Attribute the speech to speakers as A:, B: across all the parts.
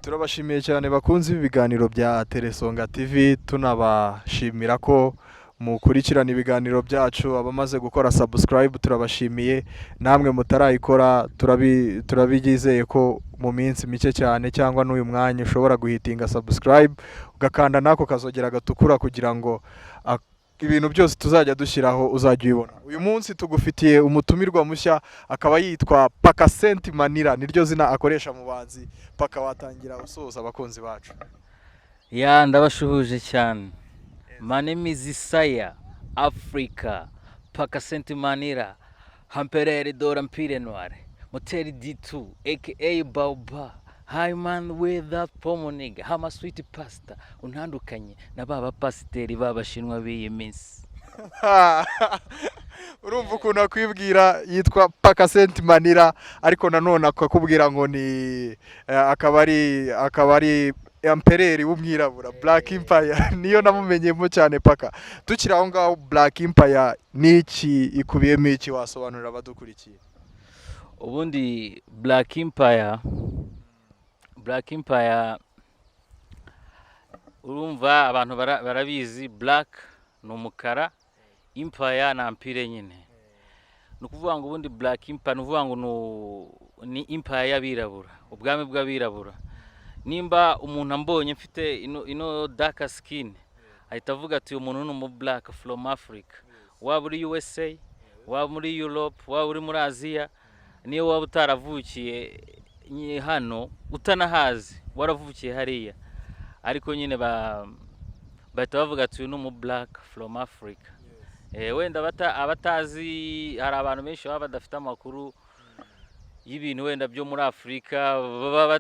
A: Turabashimiye cyane bakunzi b'ibiganiro bya Telesonga TV, tunabashimira ko mukurikirana ibiganiro byacu. Abamaze gukora subscribe turabashimiye, namwe mutarayikora turabigizeye ko mu minsi mike cyane cyangwa n'uyu mwanya ushobora guhitinga subscribe ugakanda nako kazogera gatukura kugira ngo ibintu byose tuzajya dushyiraho uzajya ubibona. Uyu munsi tugufitiye umutumirwa mushya, akaba yitwa Paka Senti Manira, niryo zina akoresha mu banzi. Paka, watangira usoza abakunzi bacu.
B: Ya ndabashuhuje cyane. My name is Isaya Africa Paka Senti Manira Hamperere Dora Mpire Noire Moteri D2 aka Bauba Hi man with that pomonig Hama sweet pasta untandukanye na baba pasiteri babashinwa b'iyi minsi.
A: Urumva ukuntu akwibwira yitwa Paka Senti Manira, ariko nanone akakubwira ngo ni akaba ari Emperor w'umwirabura, Black Empire. Niyo namumenyemo cyane. Paka, tukiri aho ngaho, Black Empire niki ikubiyemo, iki wasobanurira abadukurikiye?
B: Ubundi Black Empire urumva abantu barabizi. Black ni umukara, Empire na Empire nyine. Nukuvuga ngo ubundi Black Empire nuvuga ngo ni Empire y'abirabura, ubwami bw'abirabura. Nimba umuntu ambonye mfite ino dark skin ahita avuga ati uyu muntu ni umu black from Africa. Waba uri USA, waba muri Europe, waba uri muri Aziya, niyo waba utaravukiye hano utanahazi, waravukiye hariya, ariko nyine bahita bavuga ati uyu ni umu black from Africa. Wenda abatazi, hari abantu benshi baba badafite amakuru y'ibintu wenda byo muri Afrika,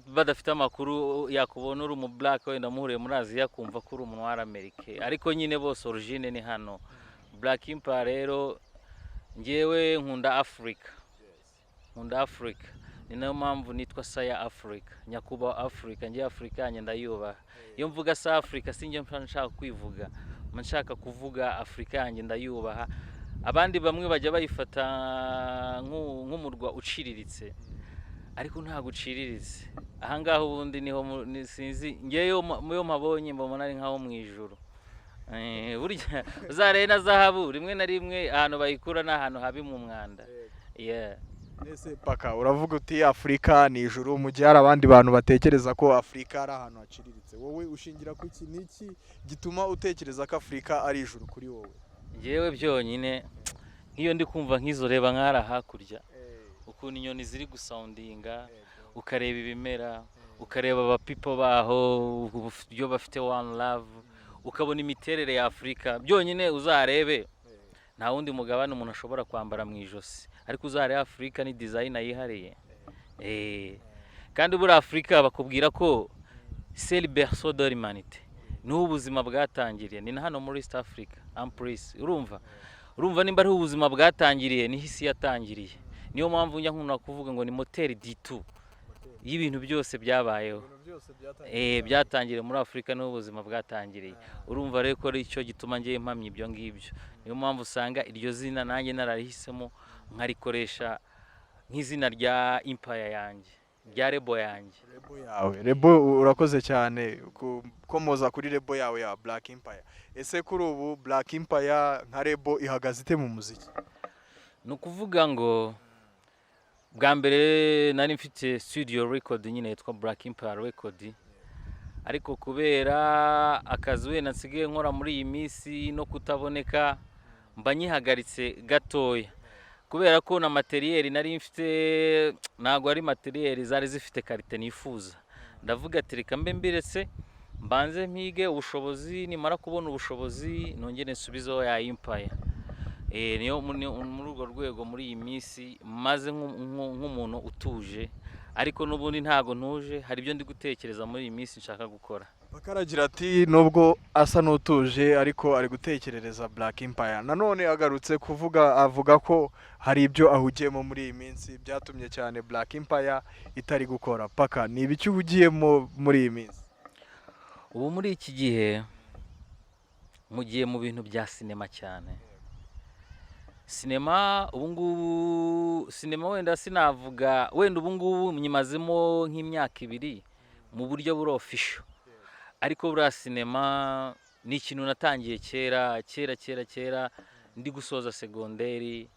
B: badafite amakuru, yakubona uri mu black wenda muhuriye muri Aziya kumva ko uri umuntu wa Amerika, ariko nyine bose origine ni hano. Black Empire rero ngewe nkunda Africa, ni nayo mpamvu nitwa Saya Africa, nyakuba Africa. Ngiye Africa yanjye ndayubaha. Iyo mvuga Sa Africa sinjye nshaka kwivuga, nshaka kuvuga Africa yanjye ndayubaha. Abandi bamwe bajya bayifata nk'umurwa uciriritse, ariko nta guciriritse. Ahangaho ubundi niho sinzi ngeyo muyo mabonye mbona ari nkaho mu ijuru. Burya uzareye na zahabu rimwe na rimwe ahantu bayikura n'ahantu habi mu mwanda.
A: Ese Paka, uravuga uti Afrika ni ijuru, mu gihe hari abandi bantu batekereza ko Afrika ari ahantu haciriritse. Wowe ushingira ku iki? Niki gituma utekereza ko Afrika ari ijuru kuri wowe?
B: Ngewe byonyine nk'iyo ndi kumva nk'izo, reba nk'ara hakurya ukuntu inyoni ziri gusoundinga, ukareba ibimera, ukareba abapipo baho uburyo bafite one love, ukabona imiterere ya Afrika. Byonyine uzarebe nta wundi mugabane umuntu ashobora kwambara mu ijosi, ariko uzarebe Afrika ni design yihariye. Kandi buri Afrika bakubwira ko c'est le berceau de l'humanité, ni ubuzima bwatangiriye ni hano muri East Africa. Amprise urumva nimba ari ubuzima bwatangiriye ni hisi yatangiriye. Niyo mpamvu njya nkunda kuvuga ngo ni moteri D2 y'ibintu byose byabayeho. Byatangiriye muri Afrika niho ubuzima bwatangiriye. Urumva rero ko icyo gituma ngiye mpamya ibyo ngibyo. Niyo mpamvu usanga iryo zina nanjye nararihisemo nkarikoresha nk'izina rya Empire yanjye, rya Rebo yanjye.
A: Rebo, urakoze cyane komoza kuri Rebo yawe ya Black Empire. Ese kuri ubu Black Empire nka Rebo ihagaze ite mu muziki?
B: Nukuvuga ngo bwa mbere nari mfite studio record nyine yitwa Black Empire Record, ariko kubera akazi wenda nsigaye nkora muri iyi minsi no kutaboneka mba nyihagaritse gatoya, kubera ko na materiel nari mfite ntago ari materiel zari zifite karite nifuza. Ndavuga ati reka mbe mbiretse mbanze mpige ubushobozi, nimara kubona ubushobozi nongere nsubizeho ya Empire. Niyo muri urwo rwego muri iyi minsi maze nk'umuntu utuje, ariko n'ubundi ntago ntuje, hari ibyo ndi gutekereza muri iyi minsi nshaka gukora.
A: Bakaragira ati nubwo asa n'utuje ariko ari gutekerereza Black Empire. Nanone agarutse avuga ko hari ibyo ahugiyemo muri iyi minsi byatumye cyane Black Empire itari gukora. Paka, ni ibiki uhugiyemo muri iyi minsi?
B: Ubu muri iki gihe mugiye mu bintu bya sinema cyane. sinema ubungubu sinema wenda sinavuga wenda ubungubu nyimazemo nk'imyaka 2 mu buryo buri official, ariko buriya sinema ni ikintu natangiye kera ndi gusoza segonderi.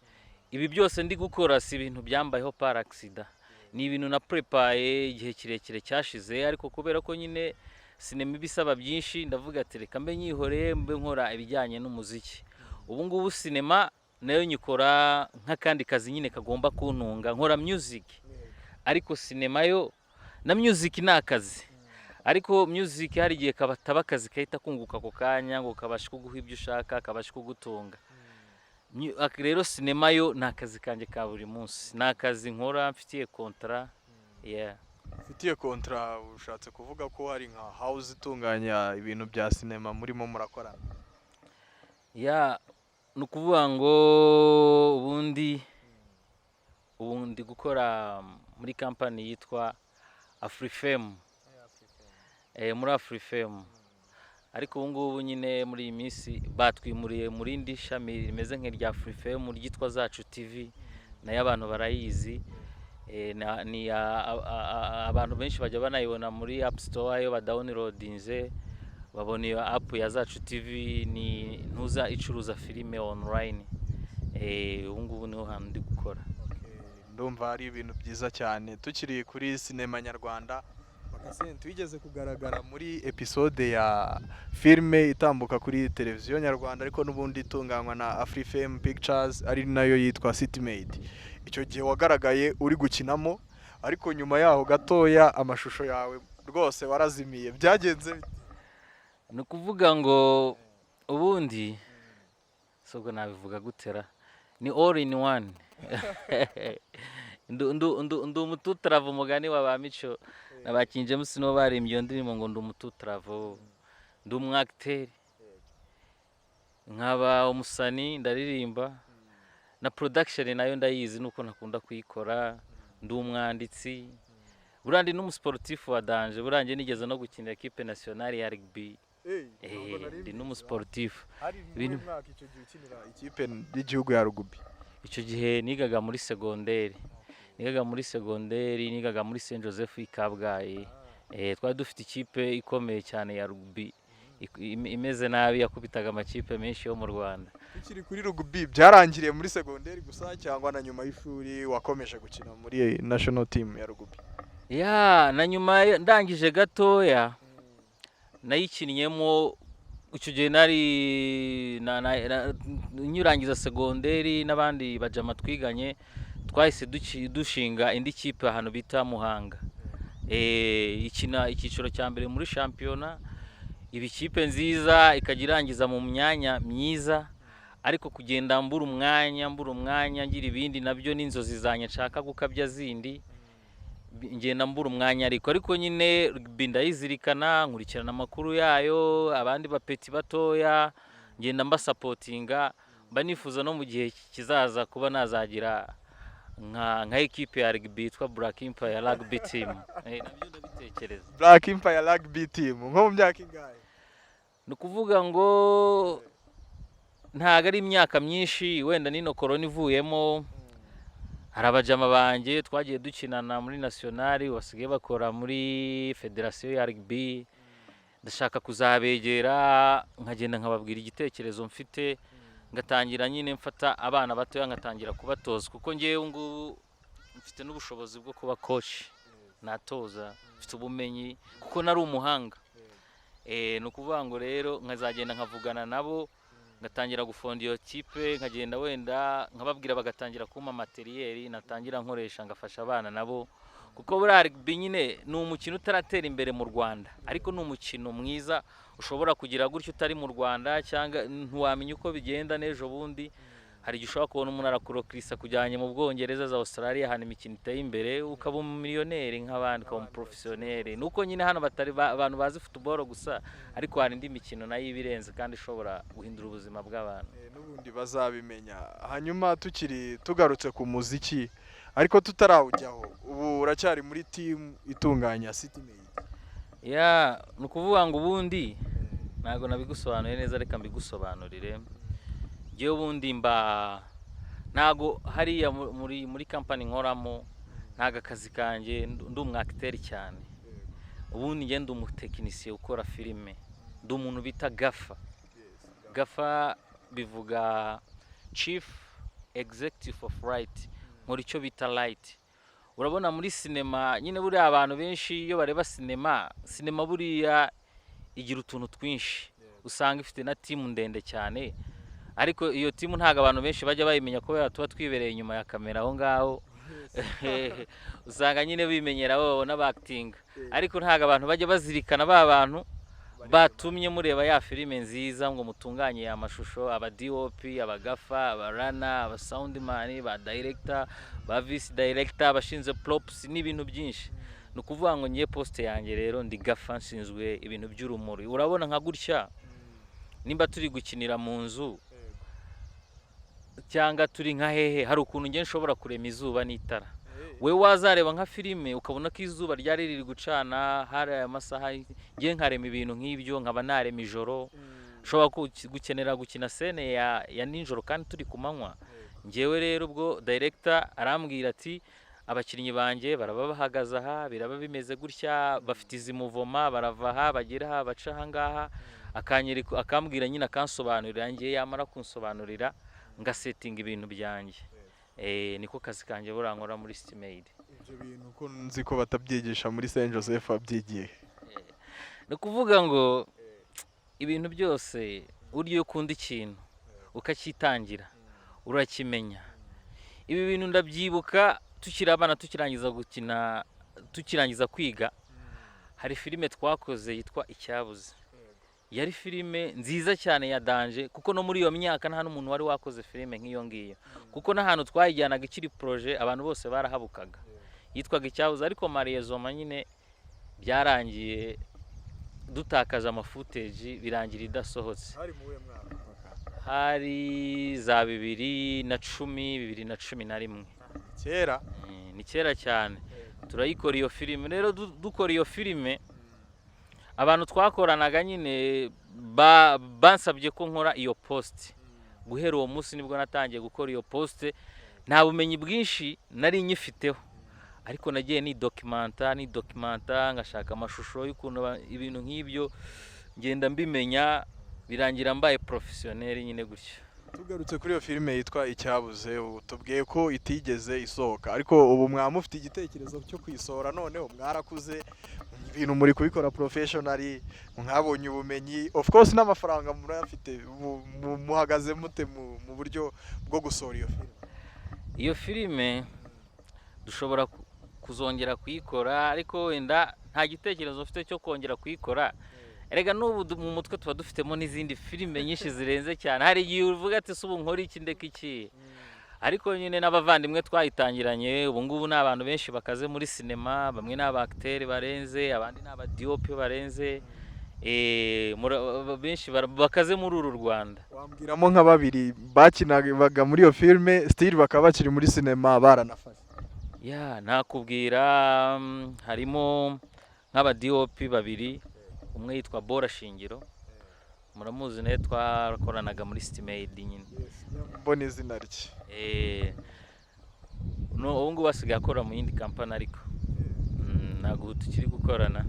B: Ibi byose ndi gukora si ibintu byambayeho par accident, ni ibintu na prepare igihe kirekire cyashize, ariko kubera ko nyine sinema ibisaba byinshi ndavuga ati reka mbe nyihoreye mbe nkora ibijyanye n'umuziki. Ubu ngubu sinema nayo nyikora nk'akandi kazi nyine kagomba kuntunga, nkora music, ariko sinema yo na music ni akazi, ariko music hari igihe kabataba akazi kahita kunguka ako kanya ngo kabashe kuguha ibyo ushaka, kabashe kugutunga. Rero sinema yo ni akazi kanjye ka buri munsi, ni akazi nkora mfitiye contrat.
A: Mfitiye contrat ushatse kuvuga ko hari nka house itunganya ibintu bya sinema murimo murakorana?
B: Ni ukuvuga ngo ubundi gukora muri company yitwa Afrifame, muri Afrifame, ariko ubu ngubu nyine muri iyi minsi batwimuriye mu rindi shami rimeze nk'irya Afrifame ryitwa Zacu TV, nayo abantu barayizi. Ni abantu benshi bajya banayibona muri App Store yo badownloadinze, babona iyo app ya Zacu TV, ni ntuza icuruza filime online. Ubu ngubu niho hantu ndi gukora.
A: Ndumva ari ibintu byiza cyane. Tukiri kuri sinema nyarwanda, Bakasenti wigeze kugaragara muri episode ya filime itambuka kuri televiziyo nyarwanda, ariko n'ubundi itunganywa na Afrifame Pictures, ari nayo yitwa Maid. Icyo gihe wagaragaye uri gukinamo, ariko nyuma yaho gatoya amashusho yawe rwose warazimiye, byagenze bite?
B: Ni ukuvuga ngo ubundi sobwo nabivuga gutera, ni all in one. Ndu umututravo umugani wa ba Mico nabakinje musi no barimbye iyo ndirimbo ngo ndu umututravo, ndu umwacteur, nkaba umusani ndaririmba na production nayo ndayizi nuko nakunda kuyikora, ndu umwanditsi, burandi n'umusportif wa danje, buranje nigeze no gukinira equipe nationale ya rugby. Ndi n'umusportif.
A: Ibintu mwaka icyo gihe ukinira ikipe y'igihugu ya rugby?
B: Icyo gihe nigaga muri segonderi, nigaga muri Saint Joseph Kabgayi. Twari dufite ikipe ikomeye cyane ya rugby, imeze nabi, yakubitaga amakipe menshi yo mu Rwanda.
A: Ukiri kuri rugby byarangiriye muri segonderi gusa cyangwa na nyuma y'ishuri wakomeje gukina muri national team ya rugby?
B: Na nyuma ndangije gatoya nayikinnyemo. Icyo gihe nari nyurangiza segonderi n'abandi bajama twiganye, twahise dushinga indi kipe ahantu bita Muhanga, ikina icyiciro cya mbere muri shampiyona, ibi kipe nziza ikagirangiza mu myanya myiza, ariko kugenda mbura umwanya ngira ibindi nabyo n'inzozi zanye nshaka gukabya zindi, ngenda mbura umwanya, ariko nyine rugby ndayizirikana, nkurikirana amakuru yayo, abandi bapeti batoya ngenda mbasupportinga, banifuza no mu gihe kizaza kuba nazagira nka equipe ya rugby yitwa Black Empire Rugby Team. Nabyo ndabitekereza.
A: Black Empire Rugby Team nko mu myaka ingahe?
B: Ni ukuvuga ngo ntago ari imyaka myinshi, wenda nino corona ivuyemo, hari abajama banjye twagiye dukinana muri nationali, basigaye bakora muri federation ya rugby. Ndashaka kuzabegera nkagenda nkababwira igitekerezo mfite, ngatangira nyine mfata abana batoya ngatangira kubatoza, kuko ngewe ngubu mfite n'ubushobozi bwo kuba coach, natoza, mfite ubumenyi kuko nari umuhanga. Ni ukuvuga ngo rero nkazagenda nkavugana nabo, ngatangira gufonda iyo kipe, nkagenda wenda nkababwira bagatangira kuma materiel natangira nkoresha, ngafasha abana nabo, kuko buriya rugby nyine ni umukino utaratera imbere mu Rwanda, ariko ni umukino mwiza ushobora kugira gutyo utari mu Rwanda, cyangwa ntiwamenya uko bigenda n'ejo bundi. Hari igihe ushobora kubona umuntu arakurokirisa kujyanye mu Bwongereza za Australia, hano imikino iteye imbere, ukaba umumiliyoneri nk'abandi, ukaba umuprofesiyoneri. Nuko nyine hano batari abantu bazi football gusa, ariko hari indi mikino nayo ibirenze kandi ishobora guhindura ubuzima bw'abantu.
A: N'ubundi bazabimenya. Hanyuma tugarutse ku muziki, ariko tutarawujyaho, ubu uracyari muri team itunganya Maid?
B: Ni ukuvuga ngo ubundi ntabwo nabigusobanuye neza, reka mbigusobanurire. Ngewe ubundi mba ntago hariya muri company nkoramo ntago akazi kanjye ndi umwakiteri cyane. Ubundi njye ndi umutekinisiye ukora filime, ndi umuntu bita gafa. Gafa bivuga chief executive of right, muri icyo bita light. Urabona muri sinema nyine buriya abantu benshi iyo bareba sinema buriya igira utuntu twinshi, usanga ifite na timu ndende cyane, ariko iyo timu ntago abantu benshi bajya bayimenya kubera tuba twibereye inyuma ya kamera aho ngaho. Usanga nyine bimenyera bo n'abacting, ariko ntago abantu bajya bazirikana ba bantu batumye mureba ya filime nziza ngo mutunganye amashusho, aba DOP, abagafa, abarana, aba soundman, ba director, ba vice director, abashinze props n'ibintu byinshi. Nukuvuga ngo ngiye poste yanjye rero ndi gafa, nshinzwe ibintu by'urumuri. Urabona nka gutya nimba turi gukinira mu nzu cyangwa turi nka hehe, hari ukuntu ngiye nshobora kurema izuba n'itara. We wazareba nka filime ukabona ko izuba ryari riri gucana hari aya masaha, ngiye nkarema ibintu nk'ibyo, nkaba narema ijoro. Ushobora gukenera gukina scene ya nijoro kandi turi ku manywa. Ngewe rero ubwo director arambwira ati abakinnyi banjye baraba bahagaze aha, biraba bimeze gutya, bafite izi muvoma, barava aha bagera aha baca aha ngaha, akambwira nyine akansobanurira, ngiye yamara kunsobanurira ngasetinga ibintu byanjye. Niko kazi kanjye burankora muri maid.
A: Ibyo bintu ko nzi ko batabyigisha muri Saint Joseph abyigiye.
B: Ni kuvuga ngo ibintu byose uryo ukunda ikintu ukakitangira urakimenya. Ibi bintu ndabyibuka tukiri abana tukirangiza kwiga, hari filime twakoze yitwa Icyabuze. Yari filime nziza cyane ya danje, kuko no muri iyo myaka nta n'umuntu wari wakoze filime nk'iyo ngiyo, kuko n'ahantu twayijyanaga ikiri projet abantu bose barahabukaga. Yitwaga Icyabuze, ariko mariyezoma nyine byarangiye dutakaje amafootage birangira idasohotse. Hari za 2010
A: Kera
B: ni kera cyane turayikora iyo filime. Rero dukora iyo filime abantu twakoranaga nyine bansabye ko nkora iyo post. Guhera uwo munsi nibwo natangiye gukora iyo post. Nta bumenyi bwinshi nari nyifiteho, ariko nagiye ni documenta ngashaka amashusho y'ukuntu ibintu nk'ibyo ngenda mbimenya, birangira mbaye professionnel nyine gutyo.
A: Tugarutse kuri iyo filime yitwa Icyabuze, tubwiye ko itigeze isohoka, ariko ubu mwamufite igitekerezo cyo kwisohora, noneho mwarakuze ibintu muri kubikora professionally, mwabonye ubumenyi, of course n'amafaranga murayafite, muhagaze mute mu buryo bwo gusohora iyo filime?
B: Iyo filime dushobora kuzongera kuyikora, ariko wenda nta gitekerezo ufite cyo kongera kuyikora. Erega n'ubu mu mutwe tuba dufitemo n'izindi filime nyinshi zirenze cyane. Hari igihe uvuga ati subu nkora iki ndeka iki, ariko nyine n'abavandimwe twayitangiranye ubu ngubu ni abantu benshi bakaze muri sinema. Bamwe ni abacteurs barenze, abandi ni aba DOP barenze, benshi bakaze muri uru Rwanda.
A: Wambwiramo nka babiri bakinaga muri iyo filime still bakaba bakiri muri sinema baranafashe?
B: Nakubwira harimo nk'aba DOP babiri. Umwe yitwa Bora Shingiro, muramuzi naye twakoranaga muri maid nyine.
A: Mbona izina rye.
B: Ubu ngubu asigaye akora mu yindi company, ariko ntabwo tukiri gukorana,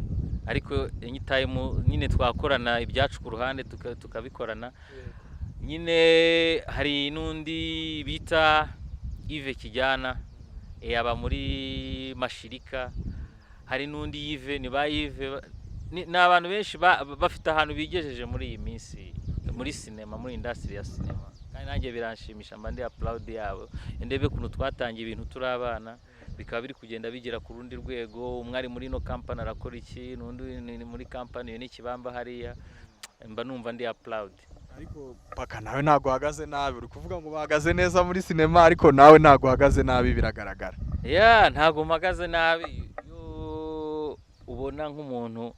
B: ariko anytime nyine twakorana ibyacu ku ruhande tukabikorana nyine. Hari n'undi bita Yves Kijyana, aba muri Mashirika. Hari n'undi Yves, ni ba Yves, ni abantu benshi bafite ahantu bigejeje muri iyi minsi muri sinema, muri industry ya sinema, kandi nanjye biranshimisha, mba ndi applaud yabo. Ndebe kuntu twatangiye ibintu turi abana bikaba biri kugenda bigera ku rundi rwego. Umwe ari muri no company arakora iki, n'undi muri company ni Kibamba hariya, mba numva ndi applaud.
A: Ariko paka nawe ntago uhagaze nabi, uri kuvuga ngo bahagaze neza muri sinema, ariko nawe ntago uhagaze nabi biragaragara.
B: Ntago mpagaze nabi. Ubona nk'umuntu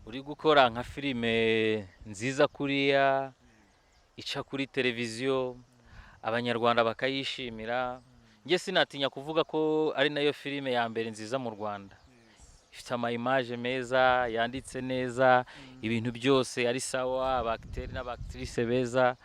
B: uri gukora nka filime nziza kuriya ica kuri televiziyo, abanyarwanda bakayishimira. Nge sinatinya kuvuga ko ari nayo filime ya mbere nziza mu Rwanda. Ifite ama image meza, yanditse neza, ibintu byose ari sawa, abacteurs n'abactrices beza.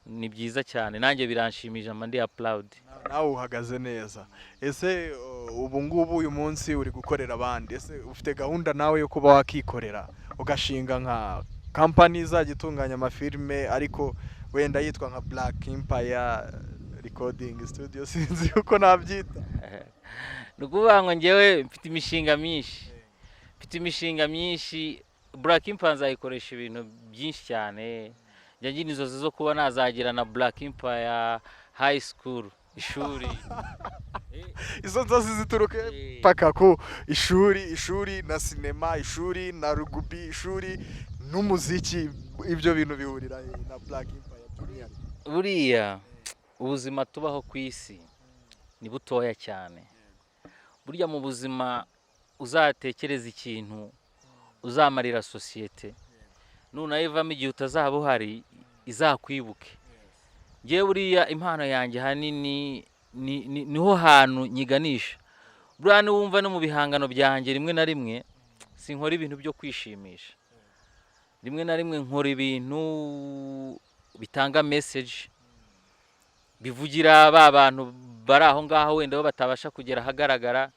B: ni byiza cyane nanjye biranshimije ama ndi applaud.
A: nawe uhagaze neza. Ese ubu ngubu uyu munsi uri gukorera abandi, ese ufite gahunda nawe yo kuba wakikorera ugashinga nka kampani izajya itunganya amafilime ariko wenda yitwa nka Black Empire Recording Studio, sinzi uko nabyita?
B: Ni ukuvuga ngo njyewe mfite imishinga myinshi. Black Empire nzayikoresha ibintu byinshi cyane. Njya ngira inzozi zo kuba nazagira na Black Empire High School, ishuri.
A: Izo nzozi zituruke paka ku ishuri na sinema, ishuri na rugby, ishuri n'umuziki, ibyo bintu bihurira na Black Empire.
B: Buriya ubuzima tubaho ku isi ni butoya cyane. Burya mu buzima uzatekereza ikintu uzamarira sosiyete, nunayivamo igihe utazaba uhari izakwibuke. Ngewe buriya impano yanjye hanini niho hantu nyiganisha. Buriya niwumva no mu bihangano byanjye rimwe na rimwe sinkora ibintu byo kwishimisha, rimwe na rimwe nkora ibintu bitanga message, bivugira ba bantu bari aho ngaho wenda bo batabasha kugera ahagaragara,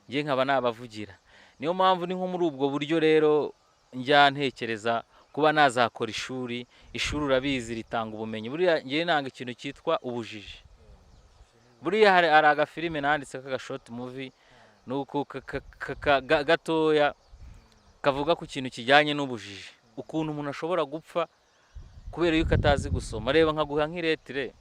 B: ngiye nkaba nabavugira. Niyo mpamvu ni nko muri ubwo buryo rero njya ntekereza kuba nazakora ishuri. Ishuri urabizi ritanga ubumenyi. Buriya ngiye nanga ikintu cyitwa ubujiji. Buriya hari agafilime nanditse k'aga short movie nuko gatoya kavuga ku kintu kijyanye n'ubujiji, ukuntu umuntu ashobora gupfa kubera yuko atazi gusoma. Reba nkaguha nk'iretire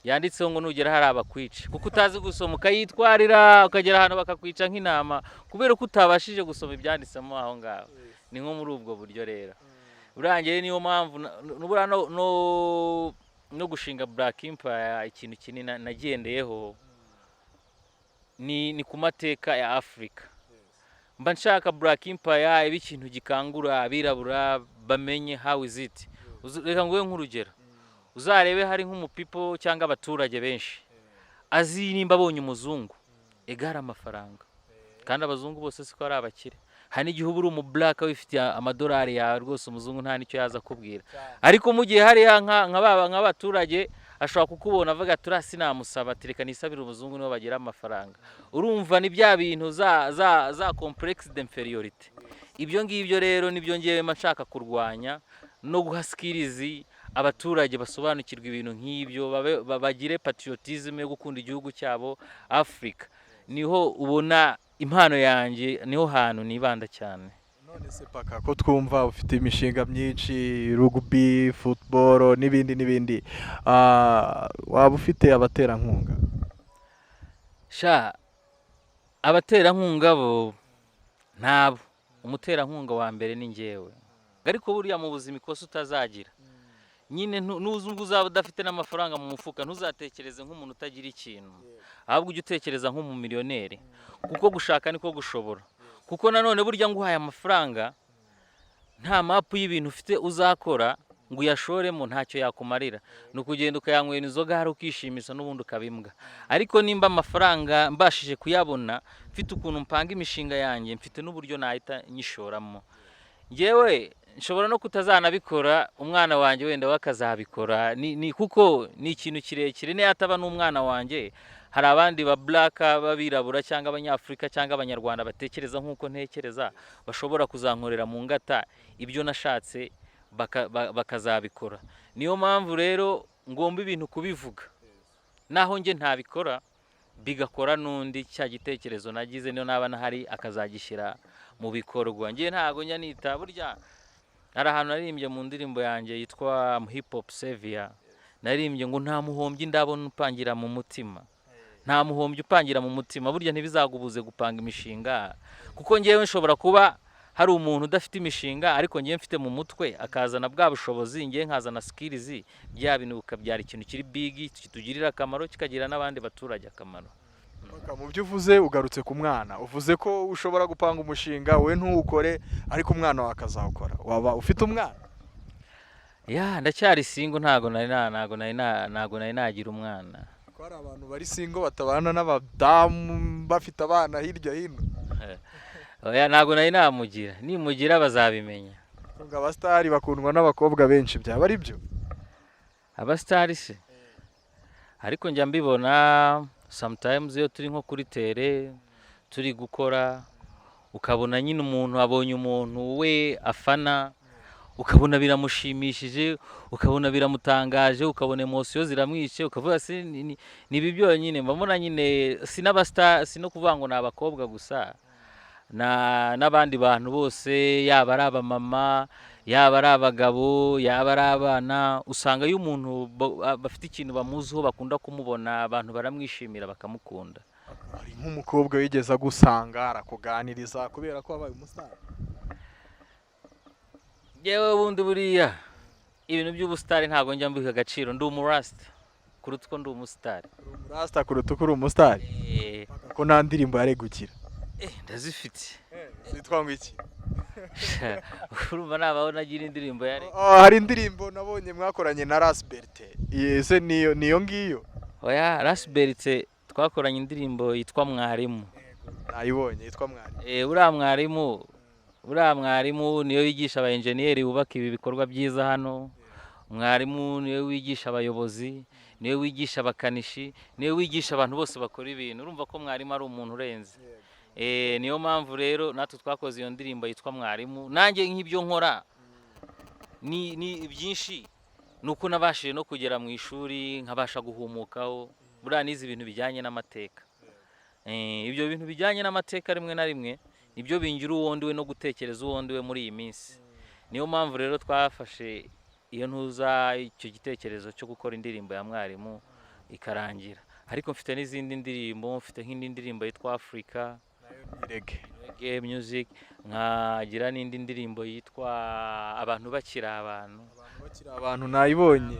B: yanditseho ngo nugera hari abakwica kuko utazi gusoma, ukayitwarira ukagera ahantu bakakwica nk'intama kubera ko utabashije gusoma ibyanditsemo aho ngaho. Ni nko muri ubwo buryo rero urangiye. Niyo mpamvu no gushinga Black Empire ikintu kinini nagendeyeho ni ku mateka ya Afrika. Mba nshaka Black Empire iba ikintu gikangura abirabura bamenye how is it. Reka nguhe nk'urugero, uzarebe hari nk'umupipo cyangwa abaturage benshi azi nimba abonye umuzungu egara amafaranga, kandi abazungu bose siko ari abakire. Hari n'igihe uba uri umublack wifitiye amadolari yawe rwose umuzungu nta nicyo yaza kubwira, ariko mu gihe hariya nk'abaturage ashobora kukubona avuga turasi namusaba tereka nisabira umuzungu nibo bagira amafaranga. Urumva ni bya bintu za complex d'inferiorité. Ibyo ngibyo rero nibyo ngiye nshaka kurwanya no guha skills abaturage basobanukirwa ibintu nk'ibyo, bagire patriotism yo gukunda igihugu cyabo Afrika. Niho ubona impano yanjye, niho hantu nibanda cyane.
A: None se paka ko twumva ufite imishinga myinshi, rugby, football n'ibindi, waba ufite abaterankunga?
B: Sha abaterankunga bo ntabo. Umuterankunga wa mbere ni njyewe. Ariko buriya mu buzima ikosa utazagira nyine nuzungu uzaba udafite n'amafaranga mu mufuka, ntuzatekereze nk'umuntu utagira ikintu, ahubwo ujye utekereza nk'umumiliyoneri, kuko gushaka niko gushobora. Kuko nanone burya nguhaye amafaranga nta mapu y'ibintu ufite uzakora ngo uyashoremo ntacyo yakumarira. Ni ukugenda ukayanywera inzoga hari ukishimisha n'ubundi ukabimbwa. Ariko nimba amafaranga mbashije kuyabona, mfite ukuntu mpanga imishinga yanjye, mfite n'uburyo nahita nyishoramo. Ngewe nshobora no kutazanabikora, umwana wanjye wenda wakazabikora, kuko ni ikintu kirekire. Niyo ataba n'umwana wanjye, hari abandi ba black babirabura cyangwa abanyafrika cyangwa abanyarwanda batekereza nk'uko ntekereza, bashobora kuzankorera mu ngata ibyo nashatse bakazabikora. Niyo mpamvu rero ngomba ibintu kubivuga, naho nge ntabikora bigakora n'undi cya gitekerezo nagize niyo naba nahari akazagishyira mu bikorwa. Nge ntago njya nita, burya hari ahantu naririmbye mu ndirimbo yanjye yitwa hip hop savior, naririmbye ngo nta muhombyi ndabona upangira mu mutima, nta muhombyi upangira mu mutima. Burya ntibizagubuze gupanga imishinga, kuko ngewe nshobora kuba hari umuntu udafite imishinga ariko ngewe mfite mu mutwe akazana bwa bushobozi, ngewe nkazana skills, bya bintu ukabyara ikintu kiri big kitugirira akamaro kikagira n'abandi baturage akamaro.
A: Mu byo uvuze ugarutse ku mwana, uvuze ko ushobora gupanga umushinga we ntuwukore ariko umwana wawe akazawukora. Waba ufite umwana?
B: Ya ndacyari single, ntago nari nagira umwana.
A: Ko hari abantu bari single batabana n'abadamu bafite abana hirya hino.
B: Oya ntago nari namugira, nimugira bazabimenya.
A: Ngo abastari bakundwa n'abakobwa benshi, byaba ari byo?
B: abasitari se ariko njya mbibona sometimes iyo turi nko kuri tere turi gukora ukabona nyine umuntu abonye umuntu we afana ukabona biramushimishije ukabona biramutangaje ukabona emosiyo ziramwishe ukavuga se ni ibi byonyine mbona nyine si n'abasitari si no kuvuga ngo ni abakobwa gusa n'abandi bantu bose yaba ari abamama yaba ari abagabo yaba ari abana usanga iyo umuntu bafite ikintu bamuziho bakunda kumubona abantu baramwishimira bakamukunda.
A: Hari nk'umukobwa wigeze agusanga arakuganiriza kubera ko wabaye umusitari?
B: Yewe bundi buriya ibintu by'ubusitari ntabwo njya mbiha agaciro ndi umurasta kuruta uko ndi umusitari.
A: Umurasta kuruta uko uri umusitari? Ko nta ndirimbo yaregukira.
B: Ndazifite.
A: Zitwa ngo iki?
B: Urumva nabaho nagira indirimbo yare.
A: Hari indirimbo nabonye mwakoranye na Rasberite. Ese niyo ngiyo?
B: Oya Rasberite twakoranye indirimbo yitwa Mwarimu.
A: Nayibonye yitwa Mwarimu. Uriya mwarimu niyo yigisha aba engineer bubaka ibi bikorwa byiza hano. Mwarimu niyo wigisha abayobozi, niyo wigisha abakanishi, niyo wigisha abantu bose bakora ibintu. Urumva ko mwarimu ari umuntu urenze. Niyo mpamvu rero natwe twakoze iyo ndirimbo yitwa Mwarimu. Nanjye nk'ibyo nkora ni byinshi nuko nabashije no kugera mu ishuri nkabasha guhumukaho. Buriya nizi ibintu bijyanye n'amateka. Ibyo bintu bijyanye n'amateka rimwe na rimwe nibyo bingira uwundi we no gutekereza uwundi we muri iyi minsi. Niyo mpamvu rero twafashe iyo ntuza icyo gitekerezo cyo gukora indirimbo ya Mwarimu ikarangira. Ariko mfite n'izindi ndirimbo, mfite nk'indi ndirimbo yitwa Africa, reggae music, nkagira n'indi ndirimbo yitwa Abantu Bakira Abantu. Nayibonye.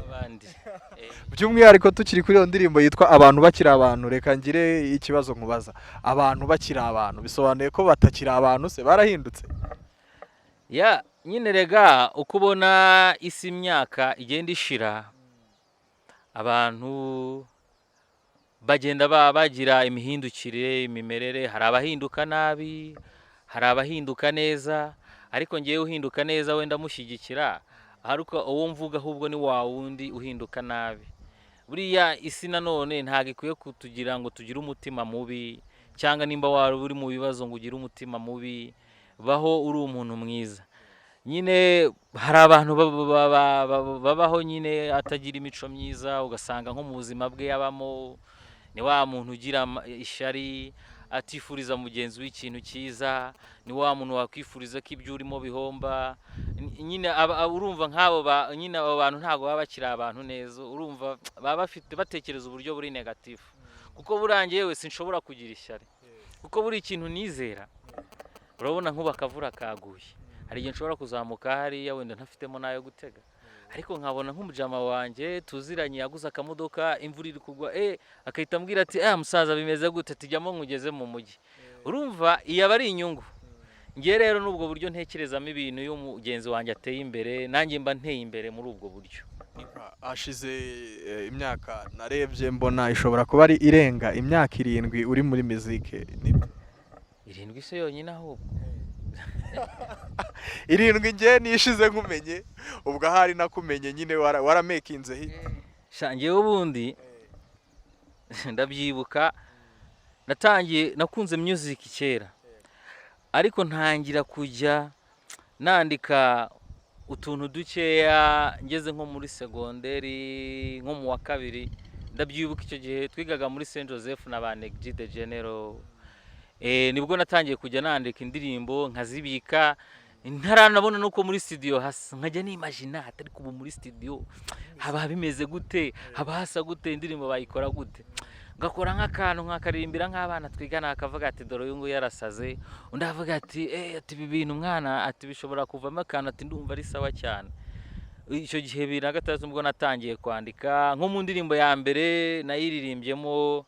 A: By'umwihariko tukiri kuri iyo ndirimbo yitwa Abantu Bakira Abantu, reka ngire ikibazo nkubaza. Abantu bakira abantu bisobanuye ko batakira abantu se barahindutse?
B: Ya nyine rega uko ubona isi imyaka igenda ishira abantu bagenda bagira imihindukire imimerere, hari abahinduka nabi hari abahinduka neza, ariko ngiye uhinduka neza wenda mushyigikira, ariko uwo mvuga ahubwo ni wa wundi uhinduka nabi. Buriya isi nanone ntago ikwiye kutugira ngo tugire umutima mubi, cyangwa nimba wari uri mu bibazo ngo ugire umutima mubi, baho uri umuntu mwiza. Nyine hari abantu babaho nyine atagira imico myiza, ugasanga nko mu buzima bwe yabamo ni wa muntu ugira ishari, atifuriza mugenzi w'ikintu cyiza, ni wa muntu wakwifuriza ko ibyo urimo bihomba. Nyine urumva nk'abo nyine abo bantu ntago baba bakira abantu neza, urumva baba bafite batekereza uburyo buri negative. Kuko burangiye we sinshobora kugira ishyari, kuko buri ikintu nizera. Urabona nk'ubu akavura kaguye, hari igihe nshobora kuzamuka hariya wenda ntafitemo nayo gutega, ariko nkabona nk'umujama wanjye tuziranye yaguze akamodoka, imvura iri kugwa, akahita ambwira ati musaza bimeze gute, tujyamo nkugeze mu mujyi. Urumva iyo aba ari inyungu. Ngiye rero n'ubwo buryo ntekerezamo ibintu iyo mugenzi wanjye ateye imbere, nanjye mba nteye imbere muri ubwo buryo.
A: Hashize imyaka narebye mbona ishobora kuba ari irenga imyaka 7 uri muri muzike.
B: 7 se yonyine ahubwo.
A: 7 ngiye nishize nkumenye, ubwo ahari nakumenye nyine waramekinze hit.
B: Shangiye ubundi ndabyibuka natangiye nakunze music kera, ariko ntangira kujya nandika utuntu dukeya ngeze nko muri segonderi, nko mu wa kabiri. Ndabyibuka icyo gihe twigaga muri Saint Joseph na ba Negji de General. Nibwo natangiye kujya nandika indirimbo nkazibika, ntaranabona nuko muri studio hasa, nkajya nimagina atari kuba muri studio haba bimeze gute, haba hasa gute, indirimbo bayikora gute. Ngakora nk'akantu nkakarimbira nk'abana twigana, akavuga ati dore uyu nguyu yarasaze, undi avuga ati ati ibi bintu mwana ati bishobora kuvamo akantu, ati ndumva ari sawa cyane. Icyo gihe 2006 ubwo natangiye kwandika, nko mu ndirimbo ya mbere nayiririmbyemo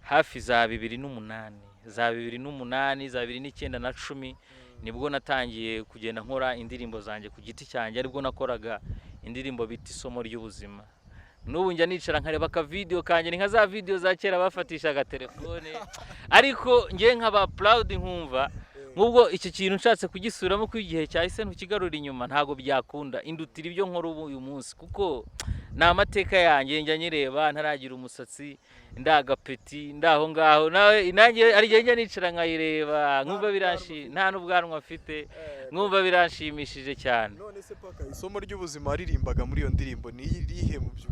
B: hafi za 2008, za 2008, za 2009 na 10 nibwo natangiye kugenda nkora indirimbo zanjye ku giti cyanjye, aribwo nakoraga indirimbo bita isomo ry'ubuzima. N'ubu njya nicara nkareba ka video kanje, ni nka za video za kera bafatishaga telefone, ariko ngiye nkaba proud nkumva nk'ubwo icyo kintu nshatse kugisuramo ku igihe cyahise ntukigarura inyuma, ntago byakunda indutira ibyo nkora ubu uyu munsi, kuko ni amateka yanjye njya nyireba ntaragira umusatsi ndagapeti ndaho ngaho nawe nanjye ari njya nicara nkayireba nkumva nta n'ubwanwa afite nkumva biranshimishije cyane.
A: none se paka isomo ry'ubuzima waririmbaga muri iyo ndirimbo ni irihe mu byo?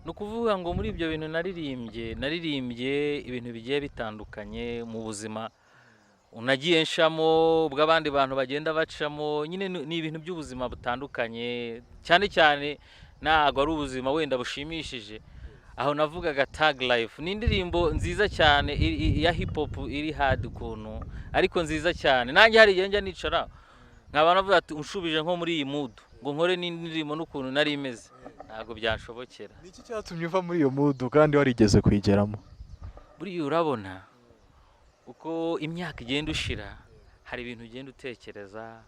B: ni ukuvuga ngo muri ibyo bintu naririmbye ibintu bigiye bitandukanye mu buzima unagiye nshamo bw'abandi bantu bagenda bacamo, nyine ni ibintu by'ubuzima butandukanye cyane cyane, ntabwo ari ubuzima wenda bushimishije. Aho navugaga tag life ni indirimbo nziza cyane ya hip hop iri hard ukuntu ariko nziza cyane. Nanjye hari igihe njya nicara nkaba navuga ati unshubije nko muri iyi mood ngo nkore n'indirimbo n'ukuntu nari imeze, ntabwo byanshobokera.
A: Ni iki cyatumye uva muri iyo mood kandi warigeze kuyigeramo?
B: Buriya urabona uko imyaka igenda ushira hari ibintu ugenda utekereza,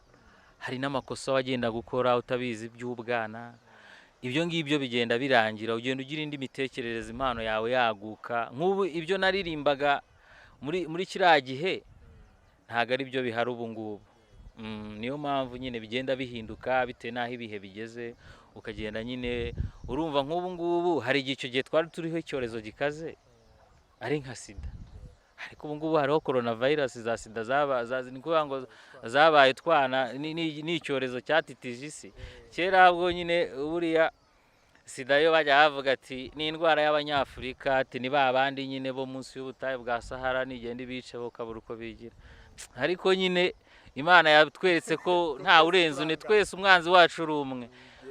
B: hari n'amakosa wagenda gukora utabizi by'ubwana, ibyo ngibyo bigenda birangira ugenda ugira indi mitekerereze, impano yawe yaguka. Nk'ubu ibyo naririmbaga muri kiriya gihe ntabwo ari byo bihari ubu ngubu. Niyo mpamvu nyine bigenda bihinduka bitewe n'aho ibihe bigeze, ukagenda nyine urumva. Nk'ubu ngubu hari igihe icyo gihe twari turiho icyorezo gikaze ari nka sida, ariko ubu ngubu hariho coronavirus za sida ni ukuvuga ngo zabaye twana n'icyorezo cyatitije isi. Kera ubwo nyine buriya sida yo bajya bavuga ati ni indwara y'abanyafurika, ati ni ba bandi nyine bo munsi y'ubutayu bwa Sahara nigenda ibice bo kabura uko bigira. Ariko nyine Imana yatweretse ko nta urenze une, twese umwanzi wacu uri umwe.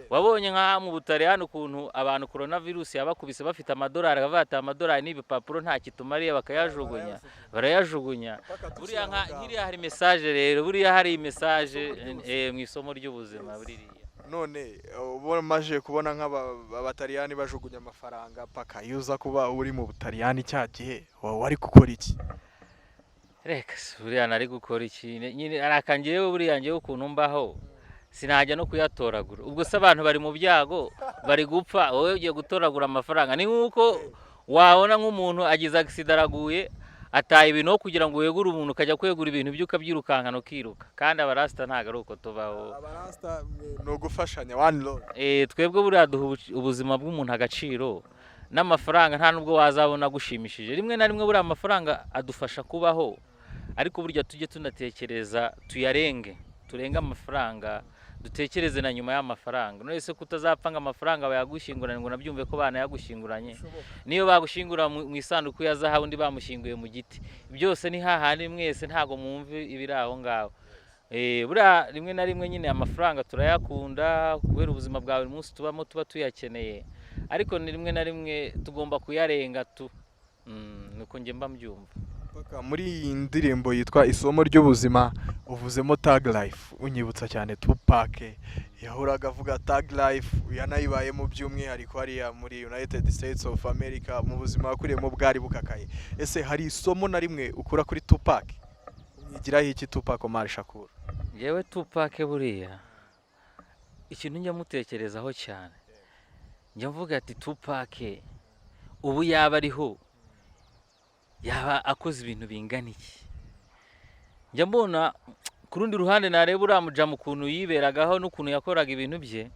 B: Wabonye nka mu Butaliyani ukuntu abantu coronavirus yabakubise bafite amadolari, akavuga ati amadolari n'ibipapuro nta kitumariye, bakayajugunya, barayajugunya. Buriya nkiriya hari message rero, buriya hari message mu isomo ry'ubuzima buriya.
A: None ubona maje kubona nk'abataliyani bajugunya amafaranga, paka yuza kuba uri mu Butaliyani cya gihe wari gukora iki?
B: Reka buriya nari gukora iki nyine arakangiyewe, buriya ngewe ukuntu mbaho sinajya no kuyatoragura. Ubwo se abantu bari mu byago bari gupfa, wowe ugiye gutoragura amafaranga? Ni nk'uko wabona nk'umuntu agize accident araguye ataye ibintu kugira ngo wegure umuntu ukajya kwegura ibintu byuka byirukankana ukiruka, kandi abarasta ntago ari uko tubaho.
A: Abarasta no gufashanya one love.
B: Twebwe buriya duha ubuzima bw'umuntu agaciro, n'amafaranga nta nubwo wazabona gushimishije. Rimwe na rimwe buriya amafaranga adufasha kubaho, ariko burya tujye tunatekereza turenge amafaranga, dutekereze na nyuma y'amafaranga. None se kutazapanga amafaranga bayagushinguranye ngo nabyumve ko bana yagushinguranye, niyo bagushingura mu isanduku ya zahabu undi bamushinguye mu giti, byose ni hahandi mwese ntago mwumve ibiri aho ngaho. Buriya rimwe na rimwe nyine amafaranga turayakunda kubera ubuzima bwa buri munsi tuba tuyakeneye, ariko ni rimwe na rimwe tugomba kuyarenga nuko njye mba mbyumva.
A: Muri iyi ndirimbo yitwa isomo ry'ubuzima uvuzemo tag life, unyibutsa cyane Tupac yahoraga avuga tag life, yanayibayemo by'umwihariko hariya muri United States of America, mu buzima wakuriyemo bwari bukakaye. Ese hari isomo na rimwe ukura kuri Tupac? Umwigiraho iki Tupac Omar Shakur?
B: Yewe Tupac buriya ikintu njya mutekerezaho cyane, njya mvuga ati Tupac ubu yaba ariho yaba akoze ibintu bingana iki? Njya mbona ku rundi ruhande nareba uramuja mu kuntu yiberagaho n'ukuntu yakoraga ibintu bye,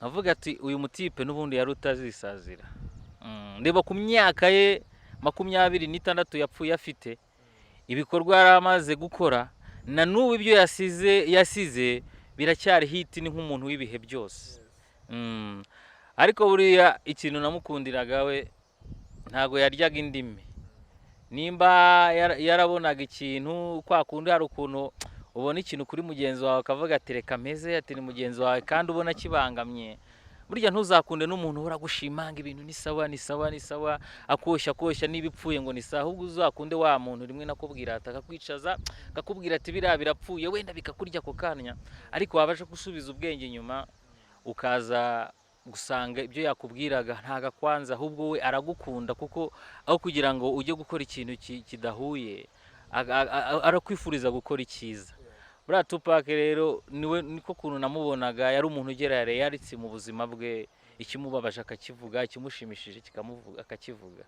B: avuga ati uyu mutipe n'ubundi yari utazisazira. Ndeba ku myaka ye 26 yapfuye afite ibikorwa yaramaze gukora, na n'ubu ibyo yasize biracyari hit, ni nk'umuntu w'ibihe byose. Ariko buriya ikintu namukundiraga we ntago yaryaga indimi. Nimba yarabonaga ikintu kwa kundi hari ukuntu ubona ikintu kuri mugenzi wawe akavuga ati reka meze, ati ni mugenzi wawe kandi ubona kibangamye, burya ntuzakunde n'umuntu uhora gushimanga ibintu ni sawa akoshya n'ibipfuye ngo ni sawa. Ahubwo uzakunde wa muntu rimwe nakubwira atakakwicaza akakubwira ati biriya birapfuye, wenda bikakurya ako kanya, ariko wabaje gusubiza ubwenge nyuma ukaza gusanga ibyo yakubwiraga ntaga kwanza, ahubwo we aragukunda, kuko aho kugira ngo ujye gukora ikintu kidahuye arakwifuriza gukora icyiza. Buriya Tupac rero niko kuntu namubonaga, yari umuntu ugera yaritse mu buzima bwe, ikimubabaje akakivuga, ikimushimishije akakivuga.